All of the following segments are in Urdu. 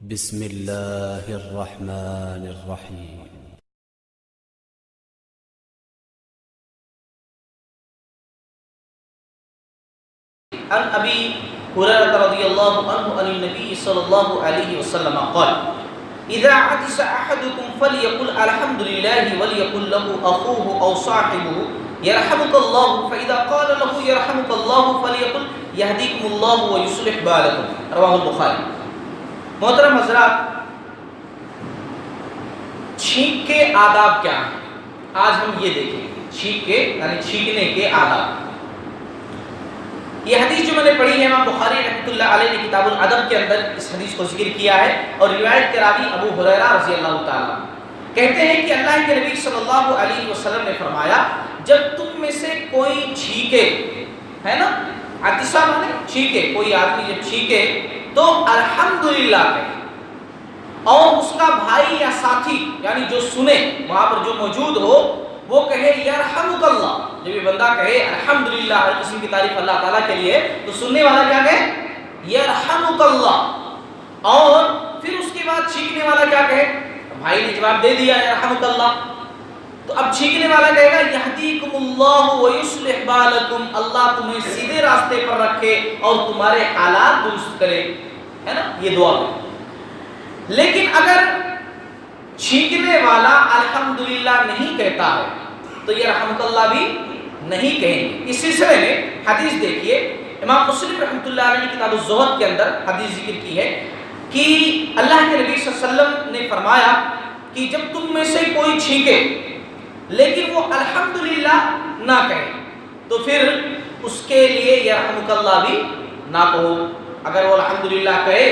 بسم الله الرحمن الرحيم. عن ابي هريره رضي الله عنه عن النبي صلى الله عليه وسلم قال اذا عطس احدكم فليقل الحمد لله وليقل له اخوه او صاحبه يرحمك الله فاذا قال له يرحمك الله فليقل يهديكم الله ويصلح بالكم رواه البخاري. محترم حضرات، چھینک کے آداب کیا ہیں آج ہم یہ دیکھیں گے. چھینک کے یعنی چھینکنے کے آداب. یہ حدیث جو میں نے پڑھی ہے امام بخاری رحمۃ اللہ علیہ نے کتاب الادب کے اندر اس حدیث کو ذکر کیا ہے اور روایت کے راوی ابو ہریرہ رضی اللہ تعالیٰ کہتے ہیں کہ اللہ کے نبی صلی اللہ علیہ وسلم نے فرمایا جب تم میں سے کوئی چھینکے، ہے نا، عطسہ مانے چھینکے، کوئی آدمی جب چھینکے تو الحمدللہ کہے اور اس کا بھائی یا ساتھی یعنی جو سنے وہاں پر جو موجود ہو وہ کہے یرحمک اللہ. جب یہ بندہ کہے الحمدللہ، ہر قسم کی تعریف اللہ تعالیٰ کے لیے، تو سننے والا کیا کہے یرحمک اللہ، اور پھر اس کے بعد چھینکنے والا کیا کہے؟ بھائی نے جواب دے دیا یرحمک اللہ، تو اب چھینکنے والا کہے گا یہدیکم اللہ ویصلح بالکم، اللہ تمہیں سیدھے راستے پر رکھے اور تمہارے حالات درست کرے، ہے نا، یہ دعا ہے. لیکن اگر چھینکنے والا الحمدللہ نہیں کہتا ہے تو یہ رحمت اللہ بھی نہیں کہیں گے. اس سلسلے میں حدیث دیکھیے، امام مسلم رحمۃ اللہ علیہ کتاب الزہد کے اندر حدیث ذکر کی ہے کہ اللہ کے نبی صلی اللہ علیہ وسلم نے فرمایا کہ جب تم میں سے کوئی چھینکے لیکن وہ الحمدللہ نہ کہے تو پھر اس کے لیے یہ رحمت اللہ بھی نہ کہو. اگر وہ الحمدللہ کہے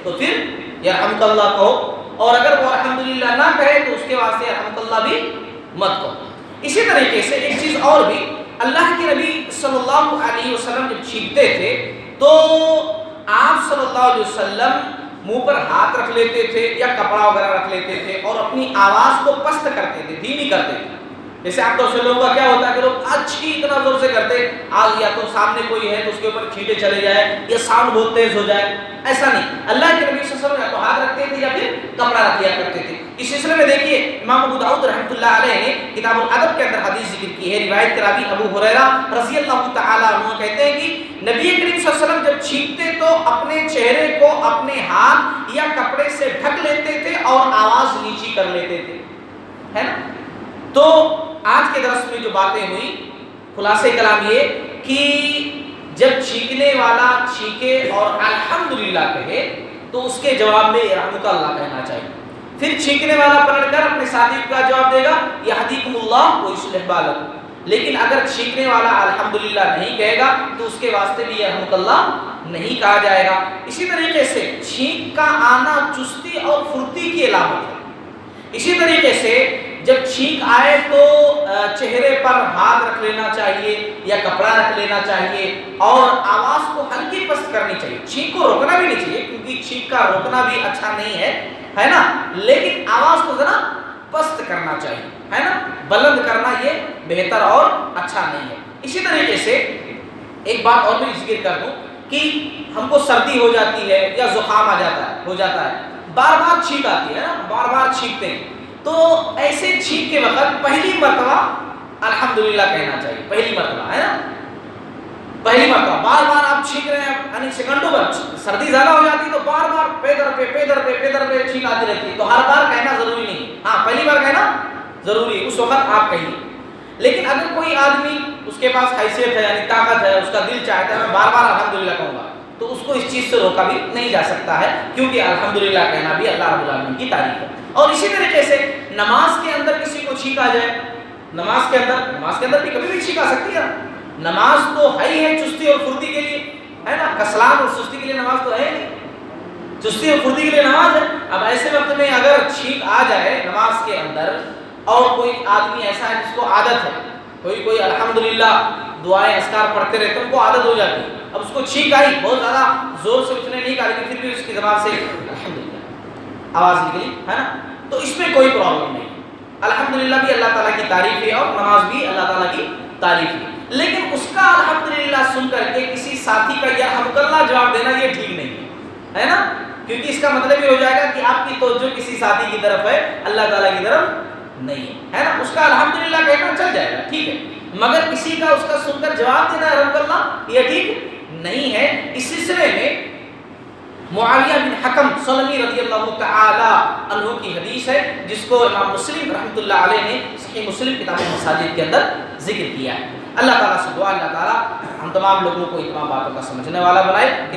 تو پھر یہ رحمت اللہ کہو، اور اگر وہ الحمدللہ نہ کہے تو اس کے واسطے رحمت اللہ بھی مت کہو. اسی طریقے سے ایک چیز اور بھی، اللہ کے نبی صلی اللہ علیہ وسلم جب چھینکتے تھے تو آپ صلی اللہ علیہ وسلم منہ پر ہاتھ رکھ لیتے تھے یا کپڑا وغیرہ رکھ لیتے تھے اور اپنی آواز کو پست کرتے تھے، دھیمی کرتے تھے. جیسے آپ تو لوگوں کا کیا ہوتا ہے کہ لوگ اچھی اتنا زور سے کرتے آج یا تو سامنے کوئی ہے تو اس کے اوپر چھینٹے چلے جائے یا ساؤنڈ بہت تیز ہو جائے. ایسا نہیں، اللہ کے نبی صلی اللہ علیہ وسلم یا تو ہاتھ رکھتے تھے یا پھر کپڑا رکھ لیا کرتے تھے. اس سلسلے میں دیکھیے امام ابو داؤد رحمۃ اللہ علیہ نے کتاب الادب کے اندر حدیث ذکر کی ہے. روایت کے راوی ابو ہریرہ رضی اللہ تعالیٰ عنہ کہتے ہیں کہ نبی کریم صلی اللہ علیہ وسلم جب چھینکتے تو اپنے چہرے کو اپنے ہاتھ یا کپڑے سے ڈھک لیتے تھے اور آواز نیچی کر لیتے تھے، ہے نا. تو آج کے درس میں جو باتیں ہوئی، خلاصہ کلام یہ کہ جب چھینکنے والا چھینکے اور الحمدللہ کہے تو اس کے جواب میں رحمک اللہ کہنا چاہیے. پھر چھینکنے والا پلٹ کر اپنے ساتھی کا جواب دے گا یہدیکم اللہ ویصلح بالکم. لیکن اگر چھینکنے والا الحمدللہ نہیں کہے گا تو اس کے واسطے بھی رحمک اللہ نہیں کہا جائے گا. اسی طریقے سے چھینک کا آنا چستی اور پھرتی کی علامت ہے. اسی طریقے سے جب چھینک آئے تو چہرے پر ہاتھ رکھ لینا چاہیے یا کپڑا رکھ لینا چاہیے اور آواز کو ہلکی پست کرنی چاہیے. چھینک کو روکنا بھی نہیں چاہیے کیونکہ چھینک کا روکنا بھی اچھا نہیں ہے نا، لیکن آواز کو ذرا پست کرنا چاہیے، ہے نا، بلند کرنا یہ بہتر اور اچھا نہیں ہے. اسی طریقے سے ایک بات اور بھی ذکر کر دوں کہ ہم کو سردی ہو جاتی ہے یا زکام ہو جاتا ہے، بار بار چھینک آتی ہے نا، بار بار چھینکتے ہیں، تو ایسے چھینک کے وقت پہلی مرتبہ الحمدللہ کہنا چاہیے. پہلی مرتبہ، ہے نا، پہلی مرتبہ. بار بار آپ چھینک رہے ہیں یعنی سیکنڈوں پر سردی زیادہ ہو جاتی تو بار بار پیدر پہ چھینک آتی رہتی ہے، تو ہر بار کہنا ضروری نہیں. ہاں، پہلی بار کہنا ضروری ہے، اس وقت آپ کہیے. لیکن اگر کوئی آدمی اس کے پاس حیثیت ہے یعنی طاقت ہے، اس کا دل چاہتا ہے میں بار بار الحمدللہ کہوں گا، تو اس کو اس چیز سے روکا بھی نہیں جا سکتا ہے، کیونکہ الحمدللہ کہنا بھی اللہ رب العالمین کی تعریف ہے. اور اسی طریقے سے نماز کے اندر کسی کو چھینک آ جائے، نماز کے اندر بھی کبھی بھی چھینک آ سکتی ہے. نماز تو ہے ہی ہے چستی اور پھرتی کے لیے، ہے نا، کسلان اور سستی کے لیے نماز تو ہے نہیں، چستی اور پھرتی کے لیے نماز ہے. اب ایسے وقت میں اگر چھینک آ جائے نماز کے اندر اور کوئی آدمی ایسا ہے جس کو عادت ہے، کوئی الحمدللہ دعائیں اذکار پڑھتے رہتے ہیں، ان کو عادت ہو جاتی ہے. اب اس کو چھینک آئی، بہت زیادہ زور سے اس نے نہیں کہا لیکن پھر بھی اس کی زبان سے الحمدللہ آواز نکلی، ہے نا، تو اس میں کوئی پرابلم نہیں. الحمدللہ بھی اللہ تعالیٰ کی تعریف ہے اور نماز بھی اللہ تعالیٰ کی تعریف ہے. لیکن اس کا الحمدللہ سن کر کے کسی ساتھی کا یرحمک اللہ جواب دینا یہ ٹھیک نہیں ہے نا. کیونکہ اس کا مطلب یہ ہو جائے گا کہ آپ کی توجہ کسی ساتھی کی طرف ہے، اللہ تعالیٰ کی طرف نہیں ہے نا. اس کا الحمدللہ کہنا چل جائے گا، ٹھیک ہے، مگر کسی کا اس کا سن کر جواب دینا ہے رب اللہ یہ ٹھیک نہیں ہے. اس سلسلے میں معاویہ بن حکم سلمی رضی اللہ تعالی عنہ کی حدیث ہے جس کو امام مسلم رحمۃ اللہ علیہ نے صحیح مسلم کتاب المساجد کے اندر ذکر کیا ہے. اللہ تعالیٰ سے دعا اللہ تعالیٰ ہم تمام لوگوں کو ان تمام باتوں کا سمجھنے والا بنائے.